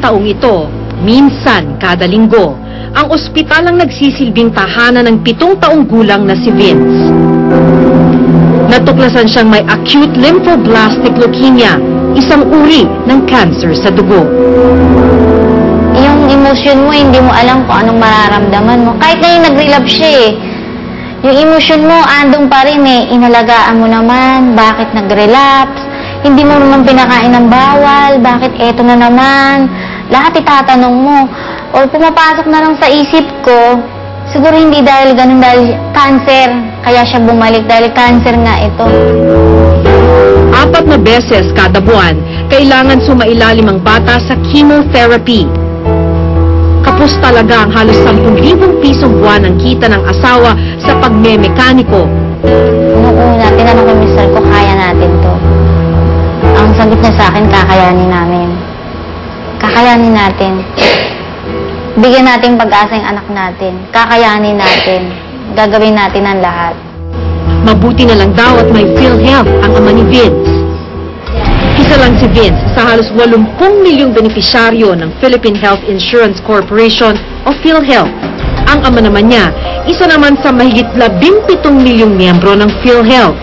taong ito, minsan kada linggo, ang ospital ang nagsisilbing tahanan ng 7 taong gulang na si Vince. Natuklasan siyang may acute lymphoblastic leukemia, isang uri ng cancer sa dugo. Yung emosyon mo, hindi mo alam kung anong mararamdaman mo. Kahit na yung nag-relapse siya yung emosyon mo, andong pa rin inalagaan mo naman, bakit nag-relapse, hindi mo naman pinakain ng bawal, bakit eto na naman, lahat itatanong mo. O pumapasok na lang sa isip ko, siguro hindi dahil ganun, dahil cancer, kaya siya bumalik, dahil cancer nga ito. 4 na beses kada buwan, kailangan sumailalim ang bata sa chemotherapy. Kapos talaga ang halos 10,000 pisong buwan ang kita ng asawa sa pagmemekaniko. Noong una, tinanong ko mister ko, kaya natin to. Ang sagot niya sa akin, kakayanin namin. Kakayanin natin. Bigyan natin pag-asa yung anak natin. Kakayanin natin. Gagawin natin ang lahat. Mabuti na lang daw at may PhilHealth ang ama ni Vince. Isa lang si Vince sa halos 80 milyong benepisyaryo ng Philippine Health Insurance Corporation o PhilHealth. Ang ama naman niya, isa naman sa mahigit 17 milyong miyembro ng PhilHealth.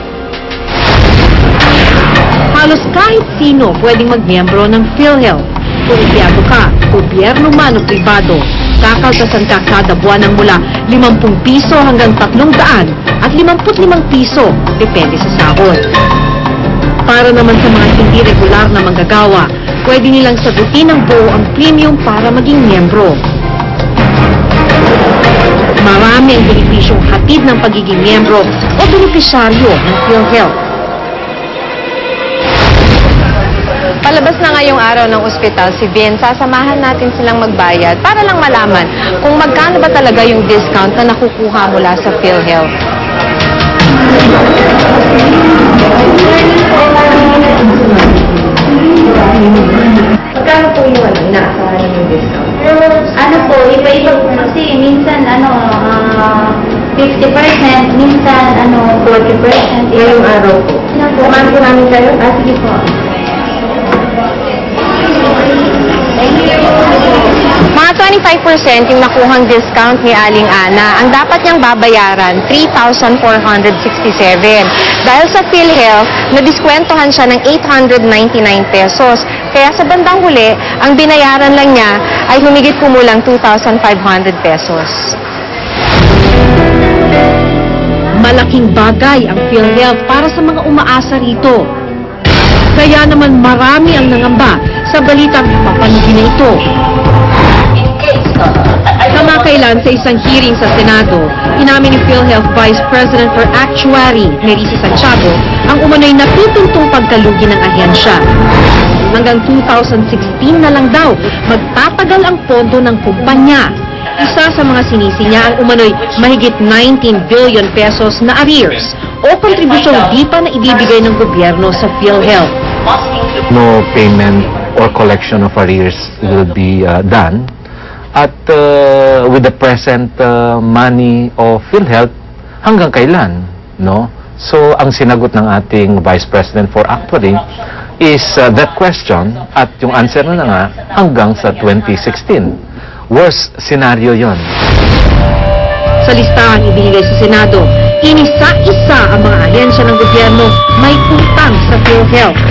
Halos kahit sino pwedeng magmiyembro ng PhilHealth. Kung empleyado ka, gobyerno man o pribado, kakaltasan ka kada buwan ng mula 50 piso hanggang 300 at 55 piso, depende sa sahod. Para naman sa mga hindi regular na manggagawa, pwede nilang sagutin ng buo ang premium para maging miyembro. Marami ang benepisyong hatid ng pagiging miyembro o benepisyaryo ng PhilHealth. Palabas na ngayong araw ng ospital si Vince, sasamahan natin silang magbayad para lang malaman kung magkano ba talaga yung discount na nakukuha mula sa PhilHealth. Magkano po yung inaasahan yung discount? Ano po, iba-iba po kasi minsan 50%, minsan 40%. Ngayong araw po. Kumain po namin kayo? Sige po. Mga 25% yung nakuhang discount ni Aling Ana. Ang dapat niyang babayaran, 3,467. Dahil sa PhilHealth, nadiskwentahan siya ng 899 pesos. Kaya sa bandang huli, ang binayaran lang niya ay humigit kumulang 2,500 pesos. Malaking bagay ang PhilHealth para sa mga umaasa rito. Kaya naman marami ang nangamba sa balitang papanugin na ito. Kamakailan sa isang hearing sa Senado, inamin ni PhilHealth Vice President for Actuary, Nerissa Santiago, ang umano'y napipintong pagkalugi ng ahensya. Hanggang 2016 na lang daw, magtatagal ang pondo ng kumpanya. Isa sa mga sinisi niya ang umano'y mahigit 19 billion pesos na arrears o kontribusyong di pa na ibibigay ng gobyerno sa PhilHealth. No payment or collection of arrears will be done. At with the present money of PhilHealth, hanggang kailan? No? So, ang sinagot ng ating Vice President for Actuary is that question, at yung answer na nga, hanggang sa 2016. Worst scenario yon. Sa listahan ibinigay sa Senado, inisa-isa ang mga ahensya ng gobyerno may utang sa PhilHealth.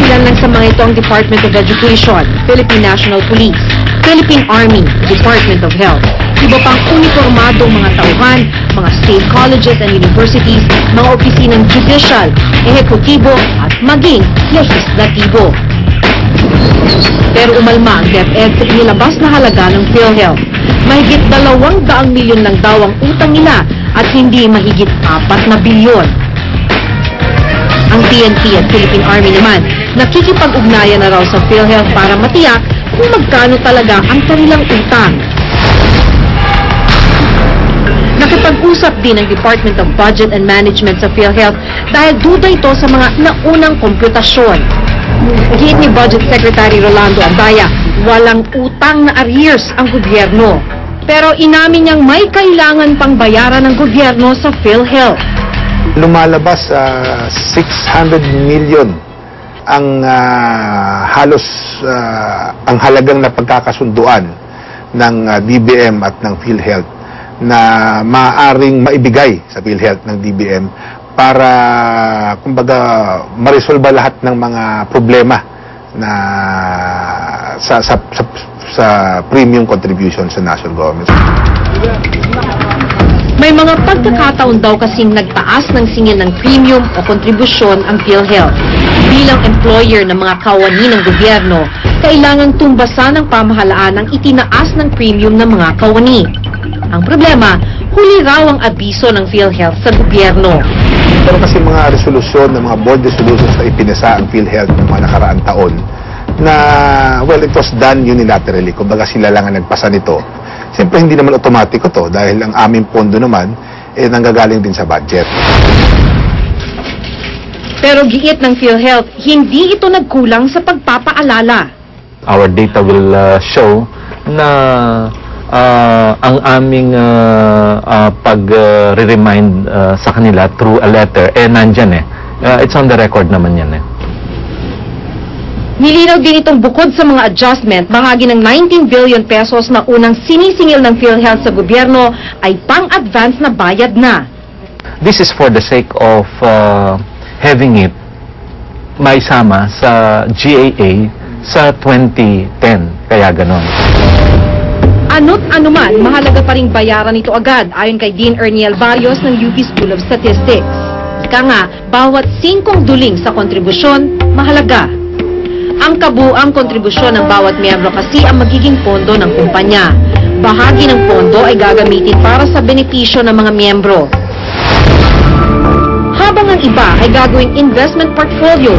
Ilan lang sa mga ito ang Department of Education, Philippine National Police, Philippine Army, Department of Health. Iba pang uniformadong mga tauhan, mga state colleges and universities, mga opisinang judicial, ehekutibo at maging legislatibo. Pero umalma ang DepEd sa inilabas na halaga ng PhilHealth. Mahigit 200 milyon lang daw ang utang nila at hindi mahigit 4 na bilyon. Ang PNP at Philippine Army naman, nakikipag-ugnayan na raw sa PhilHealth para matiyak kung magkano talaga ang kanilang utang. Nakipag-usap din ang Department of Budget and Management sa PhilHealth dahil duda ito sa mga naunang komputasyon. Giit ni Budget Secretary Rolando Andaya, walang utang na arrears ang gobyerno. Pero inamin niyang may kailangan pang bayaran ng gobyerno sa PhilHealth. Lumalabas 600 million ang halos ang halagang na pagkakasunduan ng DBM at ng PhilHealth na maaaring maibigay sa PhilHealth ng DBM para kumbaga maresolba lahat ng mga problema na sa premium contribution sa national government. May mga pagkakataon daw kasing nagtaas ng singil ng premium o kontribusyon ang PhilHealth. Bilang employer ng mga kawani ng gobyerno, kailangang tumbasan ng pamahalaan ang itinaas ng premium ng mga kawani. Ang problema, huli raw ang abiso ng PhilHealth sa gobyerno. Pero kasi mga resolusyon, ng mga board resolutions na ipinasa ang PhilHealth ng mga nakaraang taon na, well, it was done unilaterally. Kumbaga sila lang ang nagpasa nito. Siyempre, hindi naman otomatiko to dahil ang aming pondo naman nanggagaling din sa budget. Pero giit ng PhilHealth, hindi ito nagkulang sa pagpapaalala. Our data will show na ang aming pag-remind sa kanila through a letter, nandyan it's on the record naman yan Nilinaw din itong bukod sa mga adjustment, bahagi ng 19 billion pesos na unang sinisingil ng PhilHealth sa gobyerno ay pang-advance na bayad na. This is for the sake of having it maisama sa GAA sa 2010. Kaya ganon. Ano't anuman, mahalaga pa ring bayaran ito agad ayon kay Dean Erniel Barrios ng UP School of Statistics. Ika nga, bawat 5 duling sa kontribusyon, mahalaga. Ang kabuang kontribusyon ng bawat miyembro kasi ang magiging pondo ng kumpanya. Bahagi ng pondo ay gagamitin para sa benepisyo ng mga miyembro. Habang ang iba ay gagawing investment portfolio.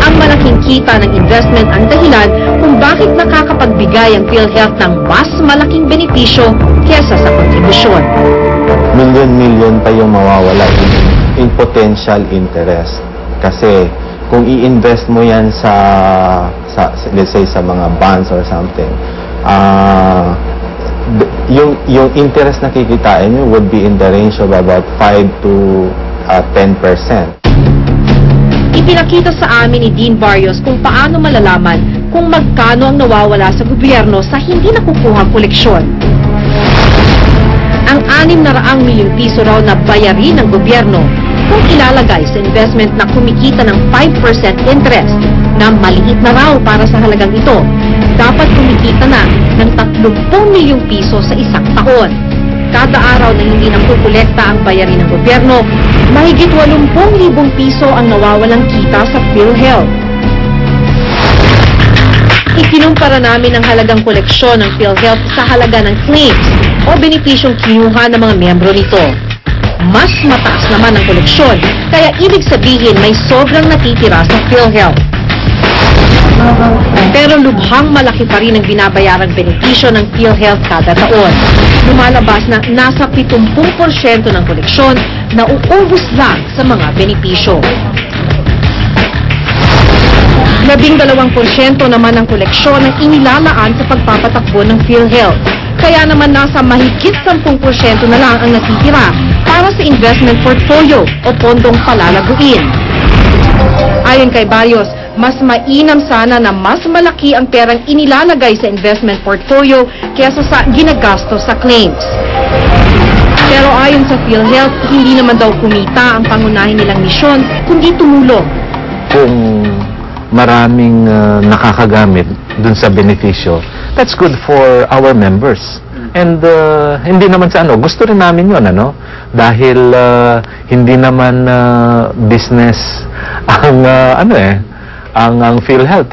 Ang malaking kita ng investment ang dahilan kung bakit nakakapagbigay ang PhilHealth ng mas malaking benepisyo kesa sa kontribusyon. Milyon-milyon pa yung mawawala in potential interest. Kasi kung i-invest mo yan sa let's say sa mga bonds or something, yung interest na kikitain nyo would be in the range of about 5 to 10%. Ipinakita sa amin ni Dean Barrios kung paano malalaman kung magkano ang nawawala sa gobyerno sa hindi nakukuhang koleksyon. Ang 600 milyong piso raw na bayarin ng gobyerno kung ilalagay sa investment na kumikita ng 5% interest na maliit na raw para sa halagang ito, dapat kumikita na ng 30 milyong piso sa isang taon. Kada araw na hindi nakukolekta ang bayarin ng gobyerno, mahigit 80,000 piso ang nawawalang kita sa PhilHealth. Ikinumpara namin ang halagang koleksyon ng PhilHealth sa halaga ng claims o benepisyong kinuha ng mga miyembro nito. Mas mataas naman ang koleksyon, kaya ibig sabihin may sobrang natitira sa PhilHealth. Pero lubhang malaki pa rin ang binabayarang benepisyo ng PhilHealth kada taon. Lumalabas na nasa 70% ng koleksyon na uubos lang sa mga benepisyo. 12% naman ang koleksyon ang inilalaan sa pagpapatakbo ng PhilHealth. Kaya naman nasa mahigit 10% na lang ang natitira para sa investment portfolio o pondong palalaguin. Ayon kay Barrios, mas mainam sana na mas malaki ang perang inilalagay sa investment portfolio kaysa sa ginagasto sa claims. Pero ayon sa PhilHealth, hindi naman daw kumita ang pangunahin nilang misyon, kundi tumulong. Kung maraming nakakagamit dun sa benepisyo, that's good for our members. And hindi naman sa gusto rin namin yun, dahil hindi naman business ang ang PhilHealth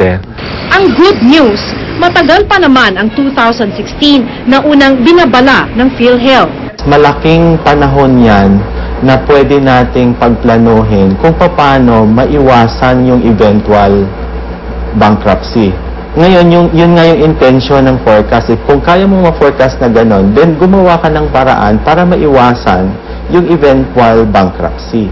Ang good news, matagal pa naman ang 2016 na unang binabala ng PhilHealth. Malaking panahon yan na pwede nating pagplanuhin kung paano maiwasan yung eventual bankruptcy. Ngayon, yun nga yung intention ng forecast. Kung kaya mo ma-forecast na gano'n, then gumawa ka ng paraan para maiwasan yung eventual bankruptcy.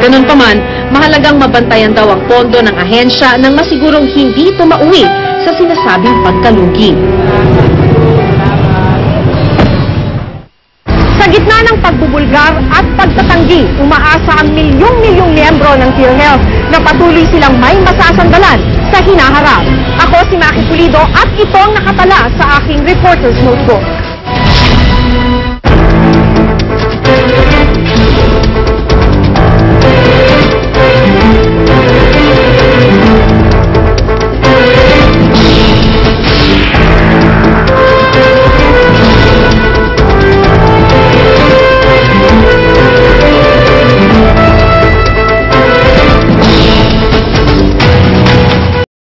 Ganun pa man, mahalagang mabantayan daw ang pondo ng ahensya nang masigurong hindi ito mauwi sa sinasabing pagkalugi. Sa gitna ng pagbubulgar at pagtatanggi, umaasa ang milyong-milyong miyembro ng PhilHealth na patuloy silang may masasandalan sa hinaharap. Ako si Maki Pulido at ito ang nakatala sa aking Reporter's Notebook.